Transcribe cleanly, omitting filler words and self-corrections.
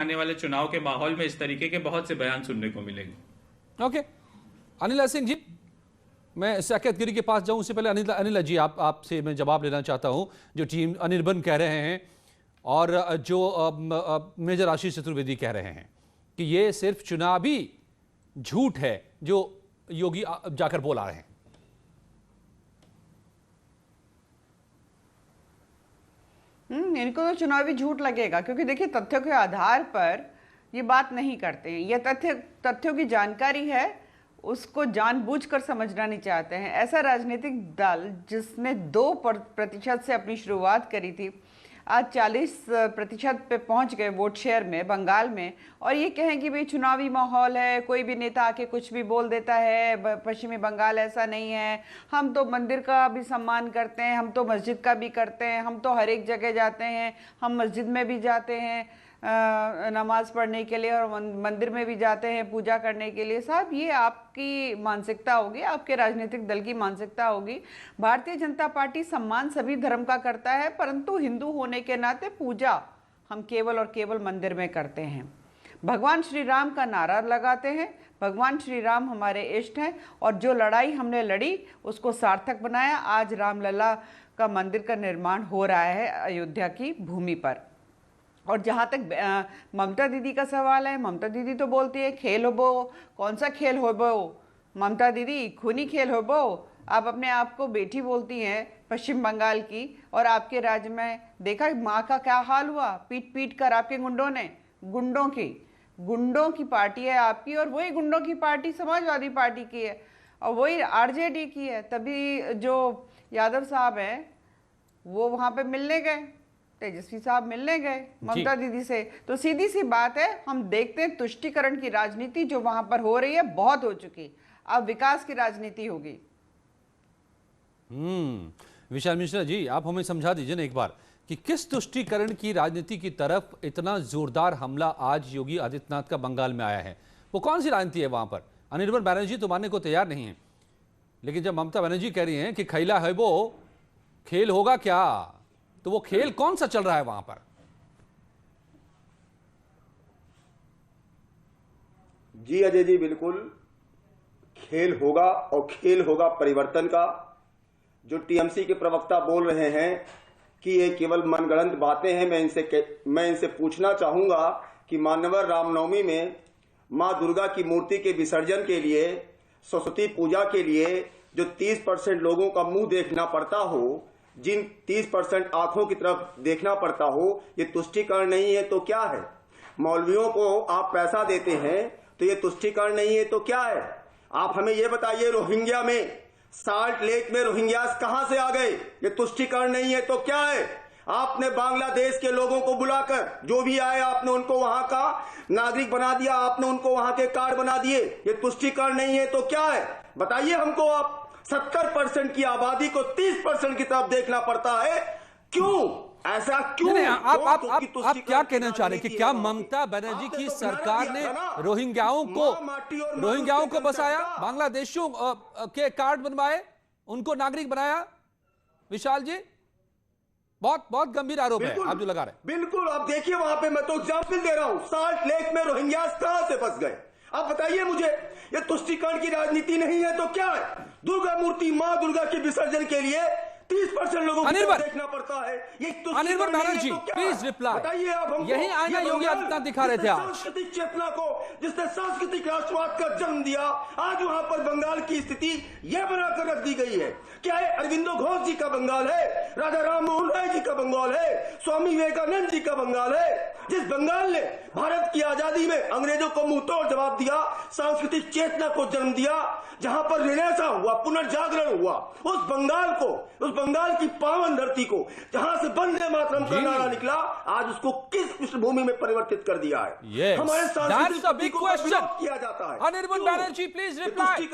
आने वाले चुनाव के माहौल में इस तरीके के बहुत से बयान सुनने को मिलेंगे। ओके, अनिल सिंह जी, मैं साकेत गिरी के पास जाऊं उससे पहले अनिल जी आपसे मैं जवाब लेना चाहता हूं। जो टीम अनिर्बन कह रहे हैं और जो मेजर आशीष चतुर्वेदी कह रहे हैं कि ये सिर्फ चुनावी झूठ है जो योगी जाकर बोला रहे हैं। इनको तो चुनावी झूठ लगेगा, क्योंकि देखिए तथ्यों के आधार पर ये बात नहीं करते हैं। ये तथ्यों की जानकारी है, उसको जानबूझकर समझना नहीं चाहते हैं। ऐसा राजनीतिक दल जिसने 2% से अपनी शुरुआत करी थी, आज 40% पे पहुंच गए वोट शेयर में बंगाल में, और ये कहें कि भाई चुनावी माहौल है, कोई भी नेता आके कुछ भी बोल देता है, पश्चिमी बंगाल ऐसा नहीं है, हम तो मंदिर का भी सम्मान करते हैं, हम तो मस्जिद का भी करते हैं, हम तो हर एक जगह जाते हैं, हम मस्जिद में भी जाते हैं नमाज पढ़ने के लिए और मंदिर में भी जाते हैं पूजा करने के लिए। साहब, ये आपकी मानसिकता होगी, आपके राजनीतिक दल की मानसिकता होगी। भारतीय जनता पार्टी सम्मान सभी धर्म का करता है, परंतु हिंदू होने के नाते पूजा हम केवल और केवल मंदिर में करते हैं। भगवान श्री राम का नारा लगाते हैं। भगवान श्री राम हमारे इष्ट हैं और जो लड़ाई हमने लड़ी उसको सार्थक बनाया। आज रामलला का मंदिर का निर्माण हो रहा है अयोध्या की भूमि पर। और जहाँ तक ममता दीदी का सवाल है, ममता दीदी तो बोलती है खेल हो बो, कौन सा खेल हो बो ममता दीदी, खूनी खेल हो बो। आप अपने आप को बेटी बोलती हैं पश्चिम बंगाल की, और आपके राज्य में देखा माँ का क्या हाल हुआ, पीट पीट कर आपके गुंडों ने। गुंडों की पार्टी है आपकी, और वही गुंडों की पार्टी समाजवादी पार्टी की है और वही आरजेडी की है। तभी जो यादव साहब हैं वो वहाँ पे मिलने गए, तेजस्वी साहब मिलने गए ममता दीदी से। तो सीधी सी बात है, हम देखते हैं तुष्टीकरण की राजनीति जो वहां पर हो रही है बहुत हो चुकी, अब विकास की राजनीति होगी। विशाल मिश्रा जी, आप हमें समझा दीजिए ना एक बार कि किस तुष्टीकरण की राजनीति की तरफ इतना जोरदार हमला आज योगी आदित्यनाथ का बंगाल में आया है। वो कौन सी राजनीति है वहां पर? अनिर्बन बैनर्जी तो मानने को तैयार नहीं है, लेकिन जब ममता बनर्जी कह रही हैं कि खैला है वो खेल होगा क्या, तो वो खेल कौन सा चल रहा है वहां पर? जी अजय जी, बिल्कुल खेल होगा, और खेल होगा परिवर्तन का। जो टीएमसी के प्रवक्ता बोल रहे हैं कि ये केवल मनगढ़ंत बातें हैं, मैं इनसे पूछना चाहूंगा कि मान्यवर रामनवमी में मां दुर्गा की मूर्ति के विसर्जन के लिए, सरस्वती पूजा के लिए जो 30% लोगों का मुंह देखना पड़ता हो, जिन 30% आंखों की तरफ देखना पड़ता हो, ये तुष्टीकरण नहीं है तो क्या है? मौलवियों को आप पैसा देते हैं तो ये तुष्टीकरण नहीं है तो क्या है? आप हमें ये बताइए, रोहिंग्या में, साल्ट लेक में रोहिंग्यास कहां से आ गए? ये तुष्टीकरण नहीं है तो क्या है? आपने बांग्लादेश के लोगों को बुलाकर, जो भी आए आपने उनको वहां का नागरिक बना दिया, आपने उनको वहां के कार्ड बना दिए। ये तुष्टीकरण नहीं है तो क्या है? बताइए हमको आप। 70% की आबादी को 30% की तरफ देखना पड़ता है, क्यों? ऐसा क्यों? नहीं, आप क्या कहना चाह रहे हैं कि क्या ममता बनर्जी की सरकार ने रोहिंग्याओं को बसाया, बांग्लादेशियों के कार्ड बनवाए, उनको नागरिक बनाया? विशाल जी, बहुत गंभीर आरोप है आप जो लगा रहे हैं। बिल्कुल, आप देखिए वहां पे, मैं तो एग्जाम्पल दे रहा हूं, साल्ट लेक में रोहिंग्यास कहां से फंस गए? आप बताइए मुझे। ये तुष्टीकरण की राजनीति नहीं है तो क्या है? दुर्गा मूर्ति, मां दुर्गा के विसर्जन के लिए 30% लोगों को देखना पड़ता है। ये अनिर्बन बैनर्जी, प्लीज रिप्लाई। बताइए आप हमको। यही आईना योगी आदित्यनाथ दिखा रहे थे आज। सांस्कृतिक चेतना को, जिसने सांस्कृतिक राष्ट्रवाद का जन्म दिया, आज वहां पर बंगाल की स्थिति यह बनाकर रख दी गई है। क्या है? अरविंदो घोष जी का बंगाल है, राजा राम मोहन राय जी का बंगाल है, स्वामी विवेकानंद जी का बंगाल है। जिस बंगाल ने भारत की आजादी में अंग्रेजों को मुंहतोड़ जवाब दिया, सांस्कृतिक चेतना को जन्म दिया, जहां पर रिनेसा हुआ, पुनर्जागरण हुआ, उस बंगाल की पावन धरती को, जहां से वंदे मातरम का नारा निकला, आज उसको किस पृष्ठभूमि में परिवर्तित कर दिया है? हमारे सांस्कृतिक को किया जाता है। Anirban Banerjee, please reply.